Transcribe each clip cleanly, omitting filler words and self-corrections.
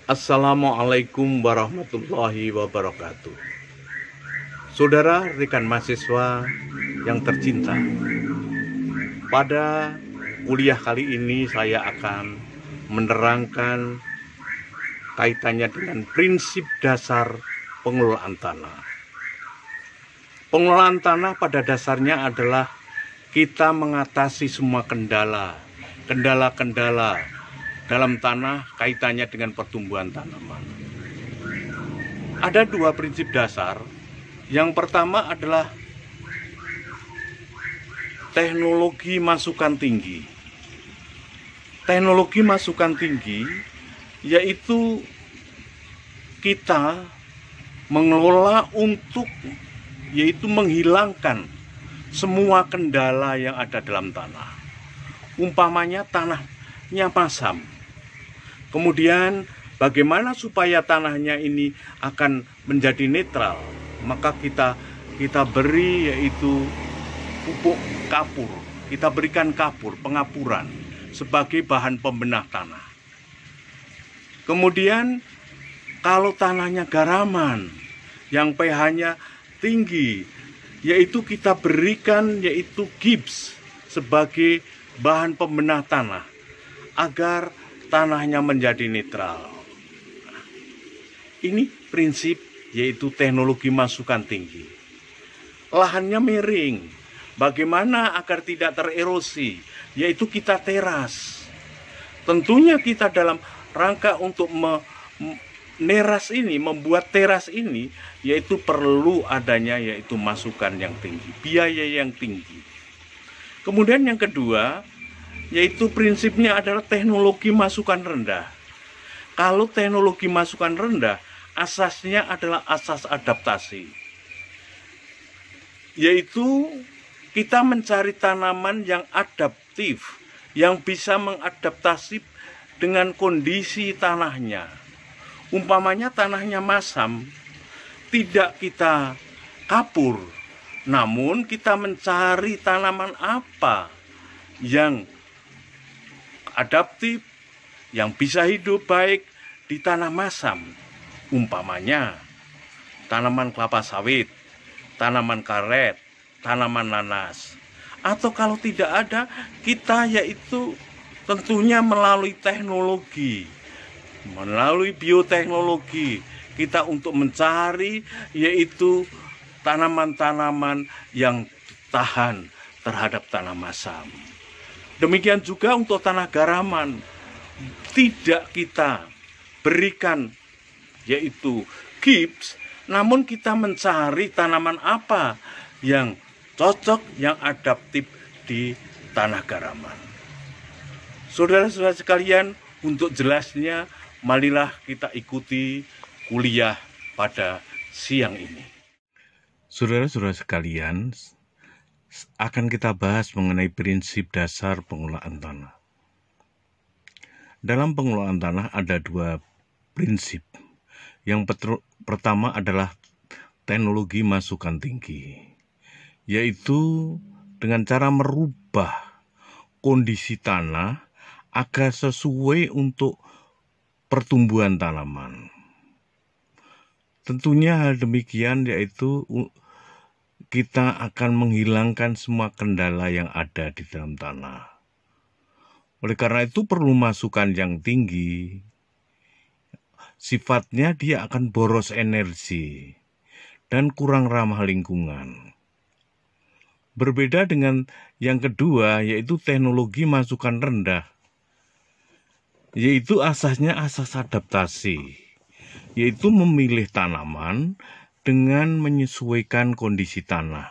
Assalamualaikum warahmatullahi wabarakatuh. Saudara rekan mahasiswa yang tercinta, pada kuliah kali ini saya akan menerangkan kaitannya dengan prinsip dasar pengelolaan tanah. Pengelolaan tanah pada dasarnya adalah kita mengatasi semua kendala-kendala dalam tanah kaitannya dengan pertumbuhan tanaman. Ada dua prinsip dasar. Yang pertama adalah teknologi masukan tinggi. Teknologi masukan tinggi yaitu kita mengelola untuk menghilangkan semua kendala yang ada dalam tanah. Umpamanya tanahnya masam. Kemudian bagaimana supaya tanahnya ini akan menjadi netral? Maka kita beri yaitu pupuk kapur. Kita berikan kapur, pengapuran sebagai bahan pembenah tanah. Kemudian kalau tanahnya garaman yang pH-nya tinggi, yaitu kita berikan yaitu gips sebagai bahan pembenah tanah agar tanahnya menjadi netral. Ini prinsip yaitu teknologi masukan tinggi. Lahannya miring, bagaimana agar tidak tererosi? Yaitu kita teras. Tentunya kita dalam rangka untuk membuat teras ini, yaitu perlu adanya yaitu masukan yang tinggi, biaya yang tinggi. Kemudian yang kedua, yaitu prinsipnya adalah teknologi masukan rendah. Kalau teknologi masukan rendah, asasnya adalah asas adaptasi. Yaitu kita mencari tanaman yang adaptif, yang bisa mengadaptasi dengan kondisi tanahnya. Umpamanya tanahnya masam, tidak kita kapur, namun kita mencari tanaman apa yang adaptif, yang bisa hidup baik di tanah masam. Umpamanya tanaman kelapa sawit, tanaman karet, tanaman nanas. Atau kalau tidak ada, kita yaitu tentunya melalui teknologi, melalui bioteknologi, kita untuk mencari yaitu tanaman-tanaman yang tahan terhadap tanah masam. Demikian juga untuk tanah garaman, tidak kita berikan yaitu gips, namun kita mencari tanaman apa yang cocok, yang adaptif di tanah garaman. Saudara-saudara sekalian, untuk jelasnya, marilah kita ikuti kuliah pada siang ini. Saudara-saudara sekalian, akan kita bahas mengenai prinsip dasar pengelolaan tanah. Dalam pengelolaan tanah ada dua prinsip. Yang pertama adalah teknologi masukan tinggi, yaitu dengan cara merubah kondisi tanah agar sesuai untuk pertumbuhan tanaman. Tentunya hal demikian yaitu kita akan menghilangkan semua kendala yang ada di dalam tanah. Oleh karena itu perlu masukan yang tinggi. Sifatnya dia akan boros energi dan kurang ramah lingkungan. Berbeda dengan yang kedua yaitu teknologi masukan rendah. Yaitu asasnya asas adaptasi. Yaitu memilih tanaman dengan menyesuaikan kondisi tanah.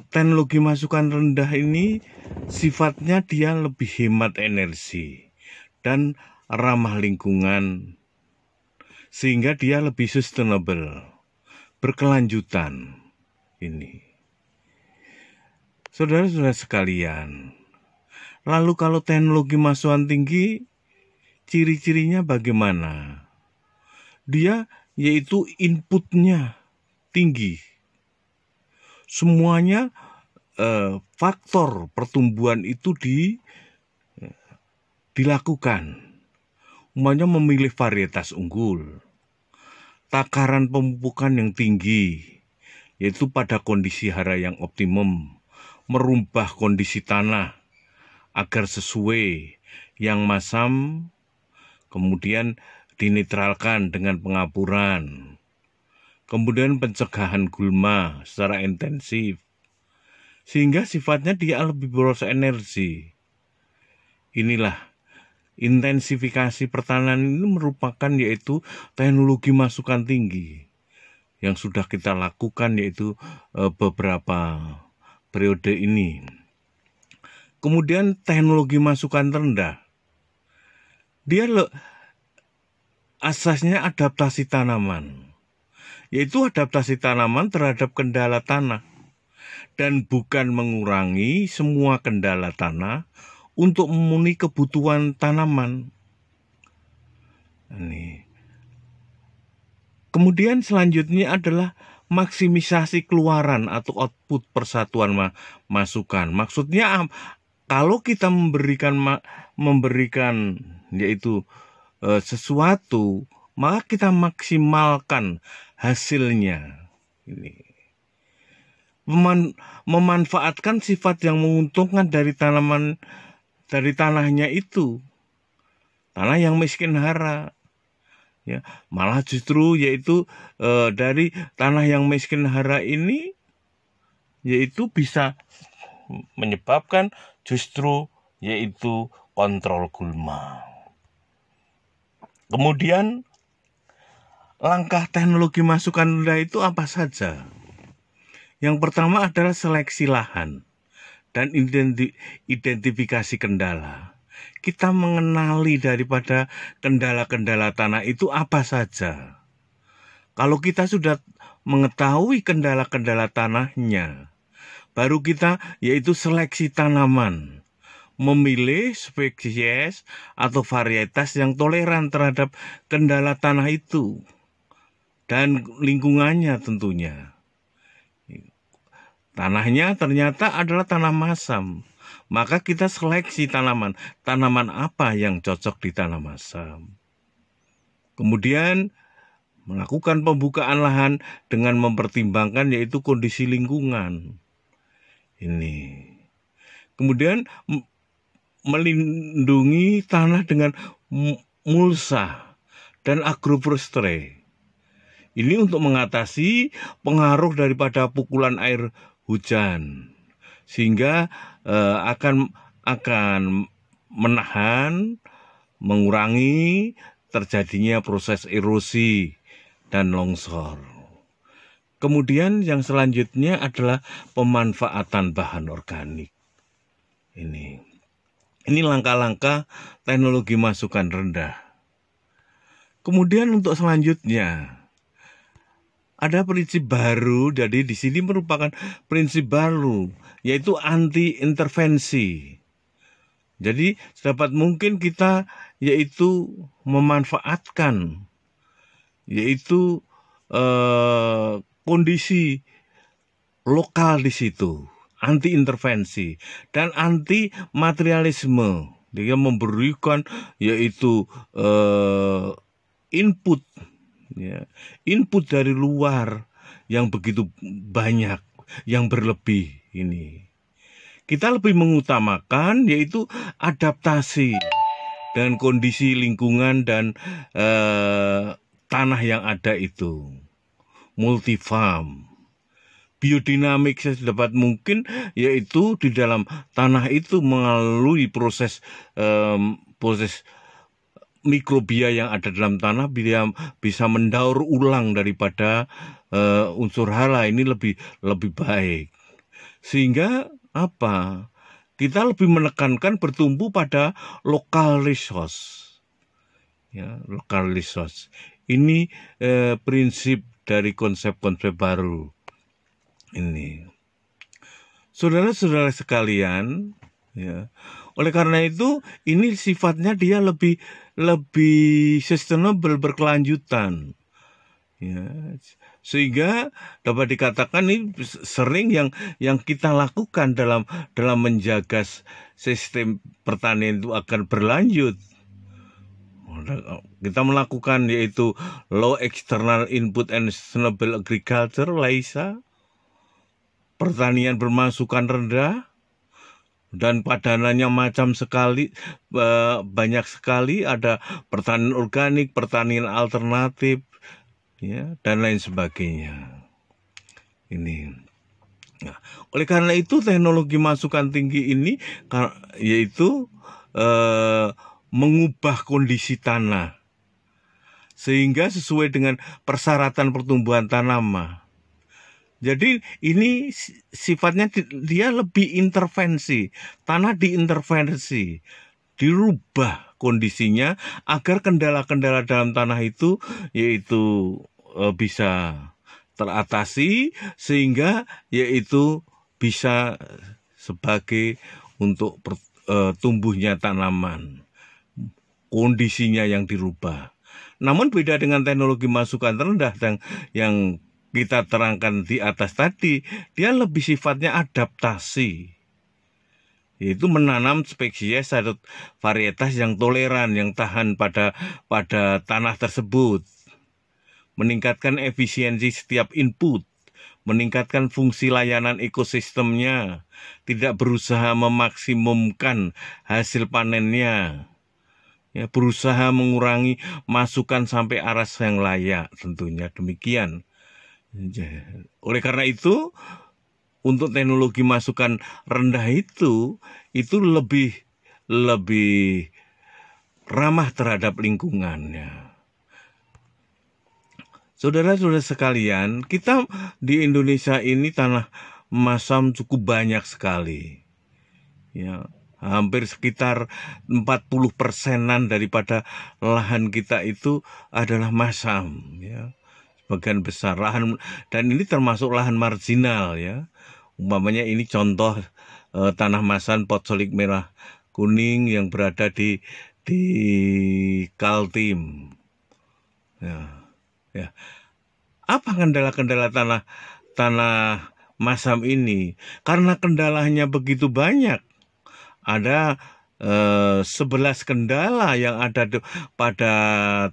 Teknologi masukan rendah ini sifatnya dia lebih hemat energi dan ramah lingkungan, sehingga dia lebih sustainable, berkelanjutan. Ini, saudara-saudara sekalian, lalu kalau teknologi masukan tinggi, ciri-cirinya bagaimana? Dia yaitu inputnya tinggi. Semuanya faktor pertumbuhan itu dilakukan. Umpamanya memilih varietas unggul, takaran pemupukan yang tinggi, yaitu pada kondisi hara yang optimum, merubah kondisi tanah agar sesuai yang masam, kemudian dinetralkan dengan pengapuran, kemudian pencegahan gulma secara intensif, sehingga sifatnya dia lebih boros energi. Inilah intensifikasi pertanian ini merupakan yaitu teknologi masukan tinggi yang sudah kita lakukan yaitu beberapa periode ini. Kemudian teknologi masukan rendah, dia asasnya adaptasi tanaman, yaitu adaptasi tanaman terhadap kendala tanah dan bukan mengurangi semua kendala tanah untuk memenuhi kebutuhan tanaman. Ini. Kemudian selanjutnya adalah maksimisasi keluaran atau output persatuan masukan. Maksudnya kalau kita memberikan yaitu sesuatu, maka kita maksimalkan hasilnya. Ini. Memanfaatkan sifat yang menguntungkan dari tanaman, dari tanahnya itu, tanah yang miskin hara, ya, malah justru yaitu dari tanah yang miskin hara ini, yaitu bisa menyebabkan justru yaitu kontrol gulma. Kemudian langkah teknologi masukan rendah itu apa saja? Yang pertama adalah seleksi lahan dan identifikasi kendala. Kita mengenali daripada kendala-kendala tanah itu apa saja. Kalau kita sudah mengetahui kendala-kendala tanahnya, baru kita yaitu seleksi tanaman, memilih spesies atau varietas yang toleran terhadap kendala tanah itu dan lingkungannya tentunya. Tanahnya ternyata adalah tanah masam, maka kita seleksi tanaman apa yang cocok di tanah masam. Kemudian melakukan pembukaan lahan dengan mempertimbangkan yaitu kondisi lingkungan. Ini. Kemudian melindungi tanah dengan mulsa dan agroforestry. Ini untuk mengatasi pengaruh daripada pukulan air hujan, sehingga akan menahan, mengurangi terjadinya proses erosi dan longsor. Kemudian yang selanjutnya adalah pemanfaatan bahan organik. Ini langkah-langkah teknologi masukan rendah. Kemudian untuk selanjutnya ada prinsip baru, jadi di sini merupakan prinsip baru, yaitu anti intervensi. Jadi sedapat mungkin kita yaitu memanfaatkan yaitu kondisi lokal di situ, anti intervensi dan anti materialisme. Dia memberikan yaitu input. Ya, input dari luar yang begitu banyak, yang berlebih ini. Kita lebih mengutamakan yaitu adaptasi dengan kondisi lingkungan dan tanah yang ada itu. Multifarm, biodinamik sedapat mungkin yaitu di dalam tanah itu melalui proses mikrobia yang ada dalam tanah bisa mendaur ulang daripada unsur hara ini lebih baik. Sehingga apa? Kita lebih menekankan bertumbuh pada local resource. Ya, local resource. Ini prinsip dari konsep-konsep baru. Ini. Saudara-saudara sekalian, ya. Oleh karena itu, ini sifatnya dia lebih sustainable, berkelanjutan. Ya, sehingga dapat dikatakan ini sering yang kita lakukan dalam menjaga sistem pertanian itu akan berlanjut. kita melakukan yaitu low external input and sustainable agriculture, LEISA, pertanian bermasukan rendah, dan padanannya banyak sekali, ada pertanian organik, pertanian alternatif, ya, dan lain sebagainya. Ini. Nah, oleh karena itu teknologi masukan tinggi ini yaitu mengubah kondisi tanah sehingga sesuai dengan persyaratan pertumbuhan tanaman. Jadi ini sifatnya dia lebih intervensi, tanah diintervensi, dirubah kondisinya agar kendala-kendala dalam tanah itu yaitu bisa teratasi sehingga yaitu bisa sebagai untuk tumbuhnya tanaman, kondisinya yang dirubah. Namun beda dengan teknologi masukan rendah yang kita terangkan di atas tadi, dia lebih sifatnya adaptasi, yaitu menanam spesies atau varietas yang toleran, yang tahan pada tanah tersebut, meningkatkan efisiensi setiap input, meningkatkan fungsi layanan ekosistemnya, tidak berusaha memaksimumkan hasil panennya, ya, berusaha mengurangi masukan sampai aras yang layak, tentunya demikian. Oleh karena itu, untuk teknologi masukan rendah itu lebih ramah terhadap lingkungannya. Saudara-saudara sekalian, kita di Indonesia ini tanah masam cukup banyak sekali. Ya, hampir sekitar 40%-an daripada lahan kita itu adalah masam, ya. Bagian besar lahan, dan ini termasuk lahan marginal, ya. Umpamanya ini contoh tanah masam Potsolik merah kuning yang berada di Kaltim. Ya. Apa kendala-kendala tanah masam ini? Karena kendalanya begitu banyak. Ada 11 kendala yang ada pada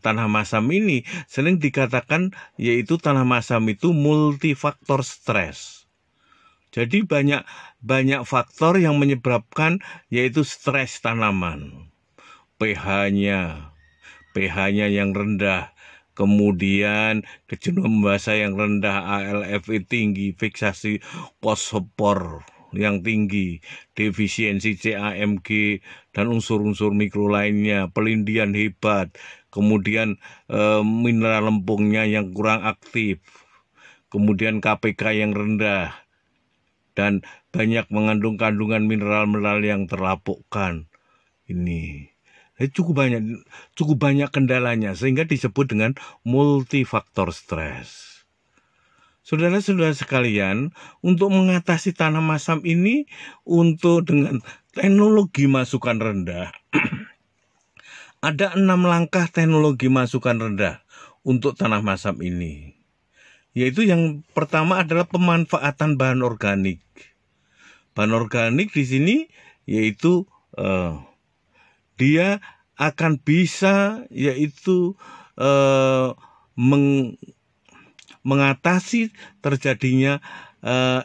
tanah masam ini, sering dikatakan yaitu tanah masam itu multifaktor stres. Jadi banyak faktor yang menyebabkan yaitu stres tanaman. pH-nya yang rendah, kemudian kejenuhan membasah yang rendah, ALFE tinggi, fiksasi fosfor yang tinggi, defisiensi CAMG dan unsur-unsur mikro lainnya, pelindian hebat, kemudian mineral lempungnya yang kurang aktif, kemudian KPK yang rendah, dan banyak mengandung kandungan mineral-mineral yang terlapukkan. Ini cukup banyak kendalanya sehingga disebut dengan multifaktor stres. Saudara-saudara sekalian, untuk mengatasi tanah masam ini dengan teknologi masukan rendah, ada 6 langkah teknologi masukan rendah untuk tanah masam ini. Yaitu yang pertama adalah pemanfaatan bahan organik. Bahan organik di sini yaitu dia akan bisa yaitu mengatasi terjadinya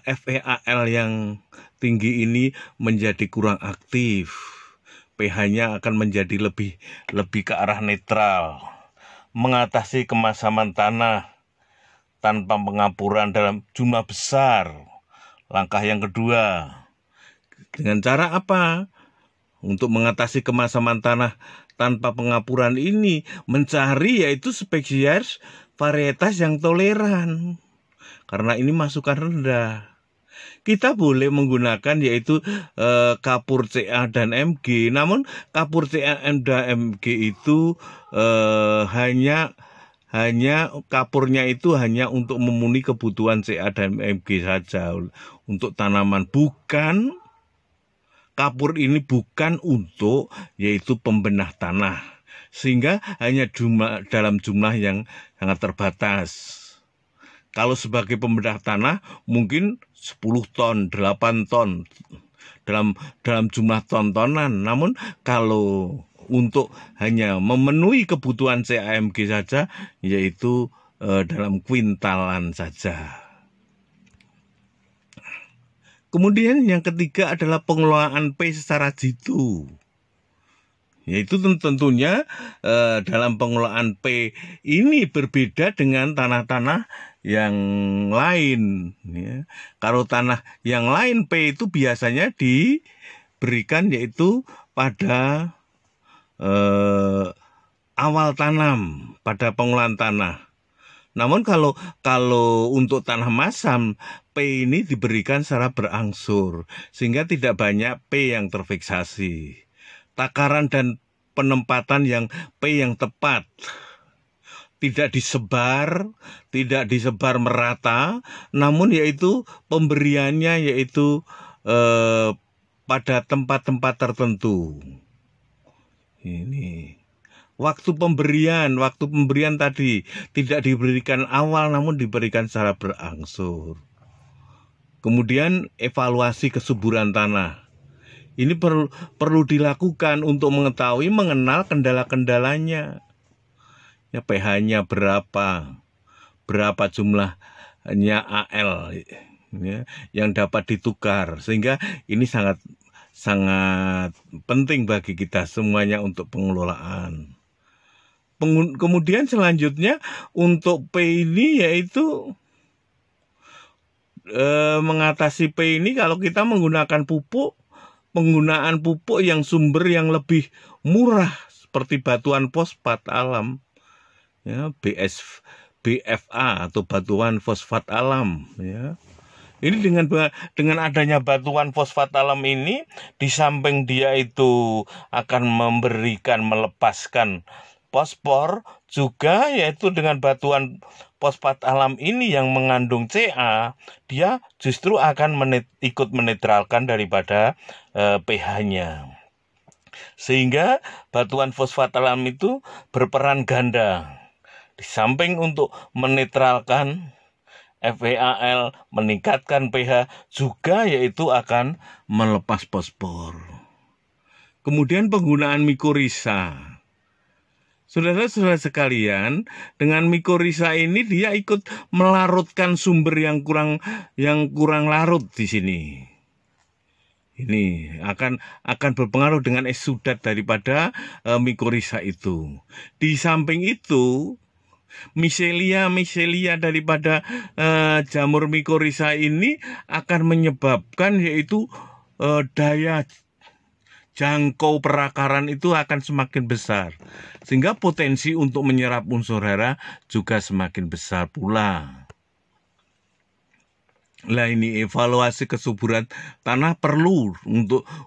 FeAl yang tinggi ini menjadi kurang aktif. pH-nya akan menjadi lebih ke arah netral. Mengatasi kemasaman tanah tanpa pengapuran dalam jumlah besar. Langkah yang kedua, dengan cara apa? Untuk mengatasi kemasaman tanah tanpa pengapuran ini, mencari yaitu spesies varietas yang toleran, karena ini masukan rendah. Kita boleh menggunakan yaitu kapur CA dan Mg, namun kapur CA dan Mg itu hanya kapurnya itu hanya untuk memenuhi kebutuhan CA dan Mg saja untuk tanaman, kapur ini bukan untuk yaitu pembenah tanah, sehingga hanya dalam jumlah yang sangat terbatas. Kalau sebagai pembedah tanah mungkin 10 ton, 8 ton dalam jumlah tontonan. Namun kalau untuk hanya memenuhi kebutuhan CAMG saja, yaitu dalam kuintalan saja. Kemudian yang ketiga adalah pengelolaan P secara jitu. Yaitu tentunya dalam pengelolaan P ini berbeda dengan tanah-tanah yang lain. Ya. Kalau tanah yang lain P itu biasanya diberikan yaitu pada awal tanam, pada pengelolaan tanah. Namun kalau untuk tanah masam, P ini diberikan secara berangsur, sehingga tidak banyak P yang terfiksasi. Takaran dan penempatan yang P yang tepat, tidak disebar merata, namun yaitu pemberiannya yaitu pada tempat-tempat tertentu. Ini waktu pemberian tadi tidak diberikan awal, namun diberikan secara berangsur. Kemudian evaluasi kesuburan tanah. Ini perlu dilakukan untuk mengenal kendala-kendalanya. Ya, pH-nya berapa jumlahnya AL ya, yang dapat ditukar, sehingga ini sangat penting bagi kita semuanya untuk pengelolaan. Kemudian selanjutnya untuk P ini yaitu mengatasi P ini kalau kita menggunakan penggunaan pupuk yang sumber yang lebih murah seperti batuan fosfat alam, ya, BFA atau batuan fosfat alam. Ya. Ini dengan adanya batuan fosfat alam ini, di samping dia itu akan melepaskan fosfor, juga yaitu dengan batuan fosfat alam ini yang mengandung Ca, dia justru akan ikut menetralkan daripada pH-nya. Sehingga batuan fosfat alam itu berperan ganda. Di samping untuk menetralkan FeAl, meningkatkan pH, juga yaitu akan melepas fosfor. Kemudian penggunaan mikorisa. Saudara-saudara sekalian, dengan mikorisa ini dia ikut melarutkan sumber yang kurang larut di sini. Ini akan berpengaruh dengan eksudat daripada mikorisa itu. Di samping itu, miselia daripada jamur mikorisa ini akan menyebabkan yaitu daya jangkau perakaran itu akan semakin besar, sehingga potensi untuk menyerap unsur hara juga semakin besar pula. Nah, ini evaluasi kesuburan tanah perlu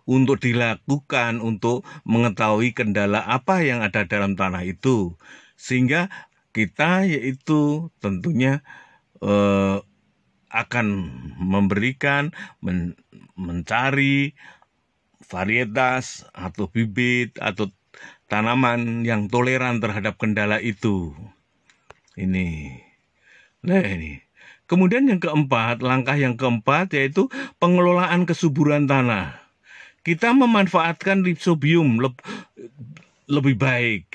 untuk dilakukan untuk mengetahui kendala apa yang ada dalam tanah itu, sehingga kita yaitu tentunya akan memberikan mencari varietas atau bibit atau tanaman yang toleran terhadap kendala itu. Ini. Nah, ini. Kemudian yang keempat, langkah yang keempat yaitu pengelolaan kesuburan tanah. Kita memanfaatkan rhizobium lebih baik.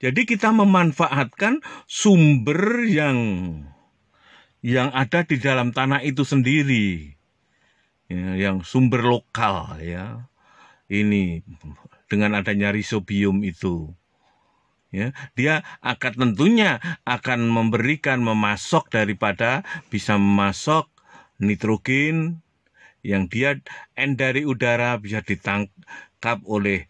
Jadi kita memanfaatkan sumber yang ada di dalam tanah itu sendiri. Ya, yang sumber lokal ya. Ini dengan adanya rhizobium itu. Ya, dia tentunya akan memasok bisa memasok nitrogen yang dia dari udara bisa ditangkap oleh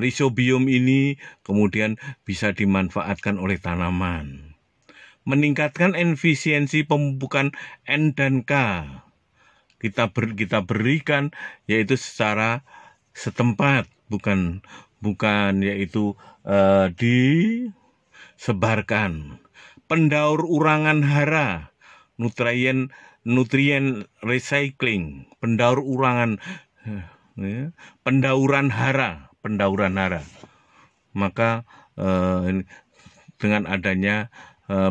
rhizobium ini, kemudian bisa dimanfaatkan oleh tanaman. Meningkatkan efisiensi pemupukan N dan K. Kita berikan yaitu secara setempat, bukan yaitu disebarkan. Pendaur urangan hara, nutrien recycling, pendauran hara. Maka dengan adanya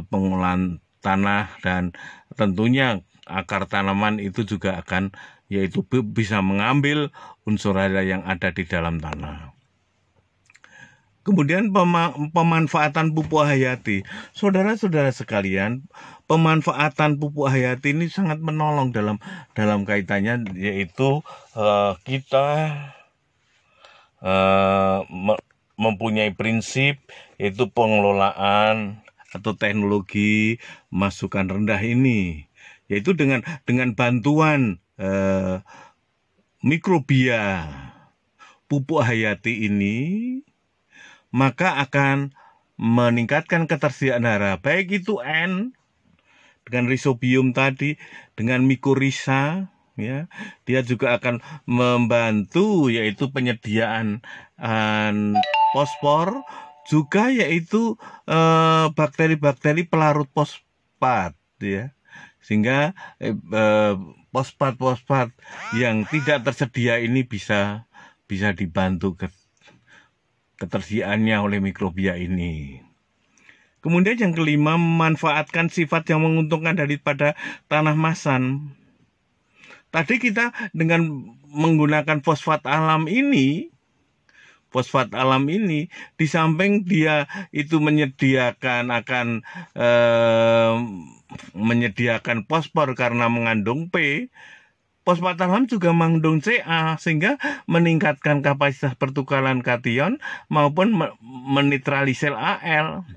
pengolahan tanah dan tentunya akar tanaman itu juga akan yaitu bisa mengambil unsur hara yang ada di dalam tanah. Kemudian pemanfaatan pupuk hayati. Saudara-saudara sekalian, pemanfaatan pupuk hayati ini sangat menolong dalam kaitannya, yaitu kita mempunyai prinsip, yaitu pengelolaan atau teknologi masukan rendah ini, yaitu dengan bantuan mikrobia pupuk hayati ini, maka akan meningkatkan ketersediaan darah, baik itu N dengan Rhizobium tadi, dengan Mycorrhiza, ya, dia juga akan membantu yaitu penyediaan fosfor, juga yaitu bakteri-bakteri pelarut fosfat, ya, sehingga fosfat yang tidak tersedia ini bisa dibantu ketersediaannya oleh mikrobia ini. Kemudian yang kelima, memanfaatkan sifat yang menguntungkan daripada tanah masam. Tadi kita dengan menggunakan fosfat alam ini, di samping dia itu menyediakan menyediakan fosfor karena mengandung P, fosfat alam juga mengandung Ca, sehingga meningkatkan kapasitas pertukaran kation maupun menetralisir Al,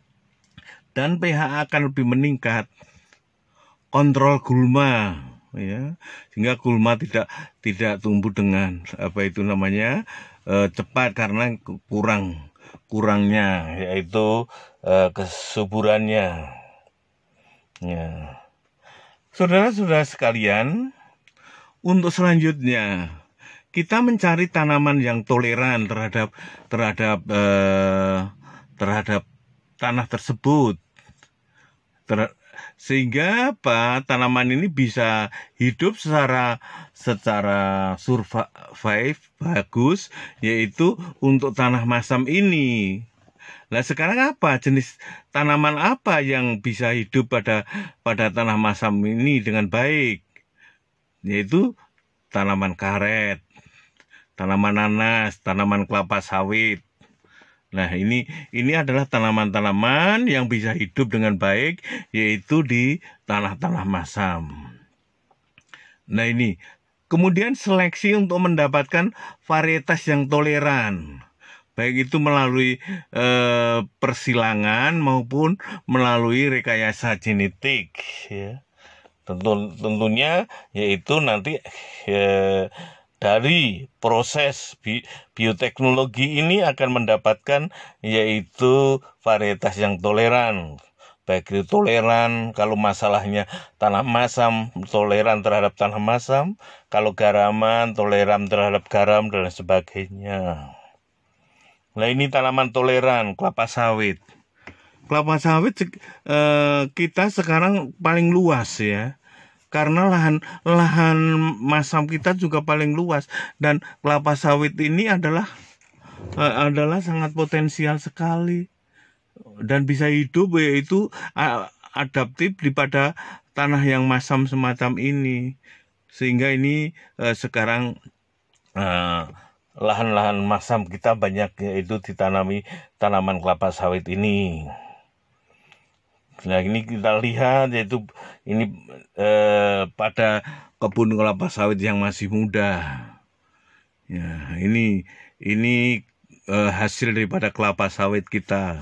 dan pH akan lebih meningkat. Kontrol gulma, ya, sehingga gulma tidak tumbuh dengan cepat karena kurangnya yaitu kesuburannya. Ya. Saudara-saudara sekalian, untuk selanjutnya kita mencari tanaman yang toleran terhadap tanah tersebut, sehingga tanaman ini bisa hidup secara survive bagus, yaitu untuk tanah masam ini. Nah, sekarang jenis tanaman apa yang bisa hidup pada tanah masam ini dengan baik? Yaitu tanaman karet, tanaman nanas, tanaman kelapa sawit. Nah, ini adalah tanaman-tanaman yang bisa hidup dengan baik, yaitu di tanah-tanah masam. Nah, ini kemudian seleksi untuk mendapatkan varietas yang toleran, baik itu melalui persilangan maupun melalui rekayasa genetik, ya. Tentunya yaitu nanti dari proses bioteknologi ini akan mendapatkan yaitu varietas yang toleran, baik itu toleran kalau masalahnya tanah masam, toleran terhadap tanah masam, kalau garaman, toleran terhadap garam, dan sebagainya. Nah, ini tanaman toleran, kelapa sawit. Kelapa sawit kita sekarang paling luas, ya, karena lahan masam kita juga paling luas, dan kelapa sawit ini adalah sangat potensial sekali dan bisa hidup, yaitu adaptif daripada tanah yang masam semacam ini, sehingga ini sekarang lahan-lahan masam kita banyak yaitu ditanami tanaman kelapa sawit ini. Nah, ini kita lihat yaitu ini pada kebun kelapa sawit yang masih muda. Ya, ini hasil daripada kelapa sawit kita.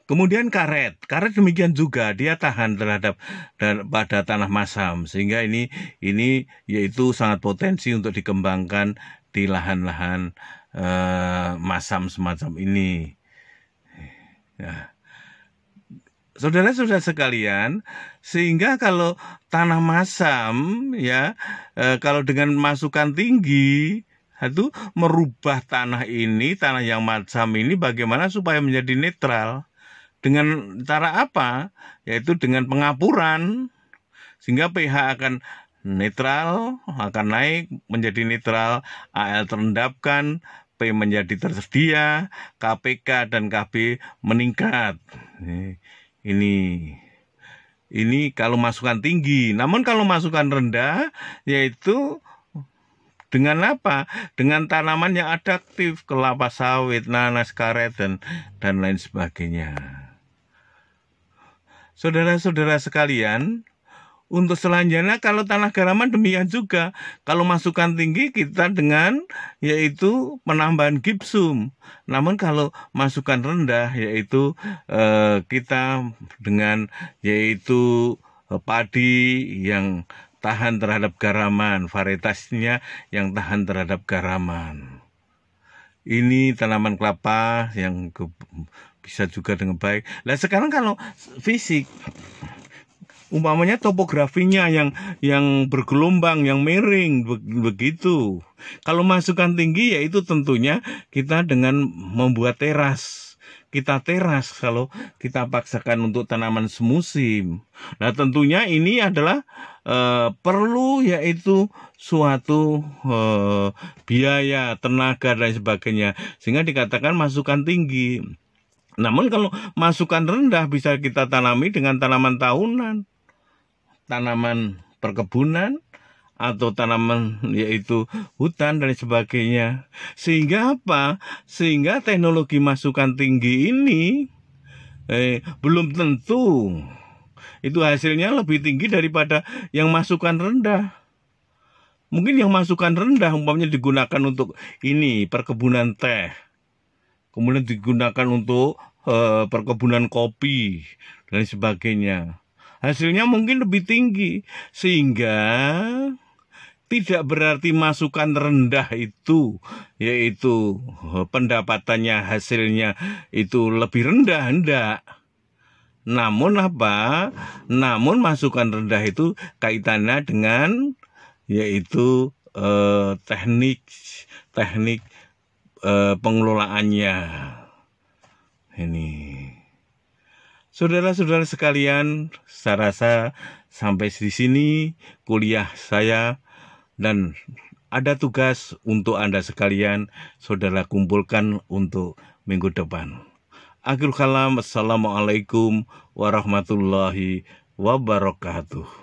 Kemudian karet demikian juga, dia tahan pada tanah masam, sehingga ini yaitu sangat potensi untuk dikembangkan di lahan-lahan masam semacam ini. Ya. Saudara-saudara sekalian, sehingga kalau tanah masam, ya, kalau dengan masukan tinggi itu merubah tanah yang masam ini bagaimana supaya menjadi netral. Dengan cara apa? Yaitu dengan pengapuran, sehingga pH akan netral, akan naik menjadi netral, Al terendapkan, P menjadi tersedia, KPK dan KB meningkat. Ini kalau masukan tinggi. Namun kalau masukan rendah, yaitu Dengan apa? Dengan tanaman yang adaptif, kelapa sawit, nanas, karet, dan lain sebagainya. Saudara-saudara sekalian, untuk selanjutnya kalau tanah garaman demikian juga. Kalau masukan tinggi kita dengan yaitu penambahan gipsum. Namun kalau masukan rendah yaitu kita dengan yaitu padi yang tahan terhadap garaman, varietasnya yang tahan terhadap garaman. Ini tanaman kelapa yang bisa juga dengan baik. Nah sekarang kalau fisik, umpamanya topografinya yang bergelombang, yang miring, begitu. Kalau masukan tinggi yaitu tentunya kita dengan membuat teras. Kita teras kalau kita paksakan untuk tanaman semusim. Nah tentunya ini adalah perlu yaitu suatu biaya, tenaga dan sebagainya. Sehingga dikatakan masukan tinggi. Namun kalau masukan rendah bisa kita tanami dengan tanaman tahunan, tanaman perkebunan, atau tanaman yaitu hutan dan sebagainya. Sehingga apa? Sehingga teknologi masukan tinggi ini belum tentu itu hasilnya lebih tinggi daripada yang masukan rendah. Mungkin yang masukan rendah umpamanya digunakan untuk ini perkebunan teh, kemudian digunakan untuk perkebunan kopi dan sebagainya. Hasilnya mungkin lebih tinggi, sehingga tidak berarti masukan rendah itu yaitu pendapatannya, hasilnya itu lebih rendah, enggak. Namun apa? Namun masukan rendah itu kaitannya dengan yaitu teknik pengelolaannya. Ini. Saudara-saudara sekalian, saya rasa sampai di sini kuliah saya, dan ada tugas untuk Anda sekalian, saudara kumpulkan untuk minggu depan. Akhirul kalam, assalamualaikum warahmatullahi wabarakatuh.